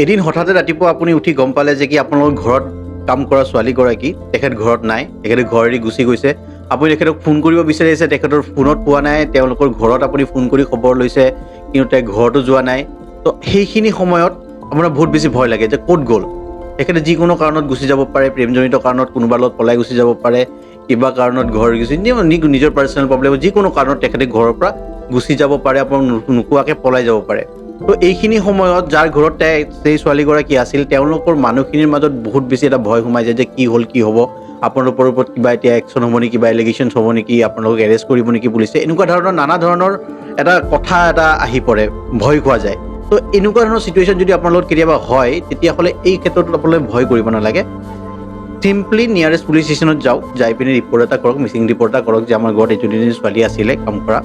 এদিন হঠাতে ৰাতিপুৱা আপুনি উঠি গম পালে যে কি আপোনালোকৰ ঘৰত কাম কৰা ছোৱালীগৰাকী তেখেত ঘৰত নাই, তেখেতে ঘৰ এৰি গুচি গৈছে। আপুনি তেখেতক ফোন কৰিব বিচাৰিছে, তেখেতৰ ফোনত পোৱা নাই, তেওঁলোকৰ ঘৰত আপুনি ফোন কৰি খবৰ লৈছে, কিন্তু তেওঁ ঘৰতো যোৱা নাই। তো সেইখিনি সময়ত আপোনাৰ বহুত বেছি ভয় লাগে যে ক'ত গ'ল। তেখেতে যিকোনো কাৰণত গুচি যাব পাৰে, প্ৰেমজনিত কাৰণত কোনোবাৰ লগত পলাই গুচি যাব পাৰে, কিবা কাৰণত ঘৰ গুচি নিজৰ পাৰ্চনেল প্ৰব্লেম, যিকোনো কাৰণত তেখেতে ঘৰৰ পৰা গুচি যাব পাৰে, আপোনাক নোকোৱাকৈ পলাই যাব পাৰে। তো এইখিনি সময়ত যাৰ ঘৰত সেই ছোৱালীগৰাকী আছিল, তেওঁলোকৰ মানুহখিনিৰ মাজত বহুত বেছি এটা ভয় সোমাই যায় যে কি হ'ল, কি হ'ব, আপোনালোকৰ ওপৰত কিবা এতিয়া একশ্যন হ'ব নেকি, কিবা এলিগেশ্যনছ হ'ব নেকি, আপোনালোকক এৰেষ্ট কৰিব নেকি পুলিচে, এনেকুৱা ধৰণৰ নানা ধৰণৰ এটা কথা এটা আহি পৰে, ভয় খোৱা যায়। তো এনেকুৱা ধৰণৰ চিটুৱেশ্যন যদি আপোনাৰ লগত কেতিয়াবা হয়, তেতিয়াহ'লে এই ক্ষেত্ৰত আপোনালোকে ভয় কৰিব নালাগে। চিম্পলি নিয়াৰেষ্ট পুলিচ ষ্টেচনত যাওক, যাই পিনে ৰিপৰ্ট এটা কৰক, মিচিং ৰিপৰ্ট এটা কৰক যে আমাৰ ঘৰত এইজনী ছোৱালী আছিলে কাম কৰা,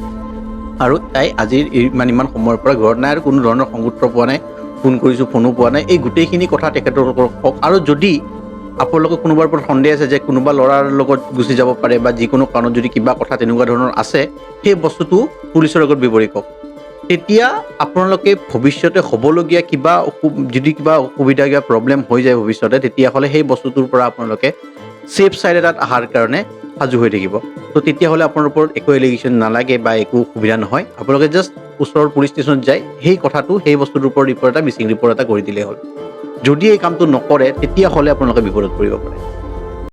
আৰু তাই আজিৰ ইমান সময়ৰ পৰা ঘৰত নাই, আৰু কোনো ধৰণৰ সংগোত্ৰ পোৱা নাই, ফোন কৰিছোঁ ফোনো পোৱা নাই, এই গোটেইখিনি কথা তেখেতলোকক কওক। আৰু যদি আপোনালোকৰ কোনোবাৰ ওপৰত সন্দেহ আছে যে কোনোবা ল'ৰাৰ লগত গুচি যাব পাৰে বা যিকোনো কাৰণত যদি কিবা কথা তেনেকুৱা ধৰণৰ আছে, সেই বস্তুটো পুলিচৰ আগত বিৱৰি কওক। তেতিয়া আপোনালোকে ভৱিষ্যতে হ'বলগীয়া যদি কিবা অসুবিধা, কিবা প্ৰব্লেম হৈ যায় ভৱিষ্যতে, তেতিয়াহ'লে সেই বস্তুটোৰ পৰা আপোনালোকে ছেফ ছাইড এটাত অহাৰ কাৰণে সাজু হৈ থাকিব। তো তেতিয়াহ'লে আপোনাৰ ওপৰত একো এলিগেশ্যন নালাগে বা একো সুবিধা নহয়। আপোনালোকে জাষ্ট ওচৰৰ পুলিচ ষ্টেচনত যাই সেই বস্তুটোৰ ওপৰত ৰিপৰ্ট এটা, মিচিং ৰিপৰ্ট এটা কৰি দিলেই হ'ল। যদি এই কামটো নকৰে, তেতিয়াহ'লে আপোনালোকে বিপদত পৰিব পাৰে।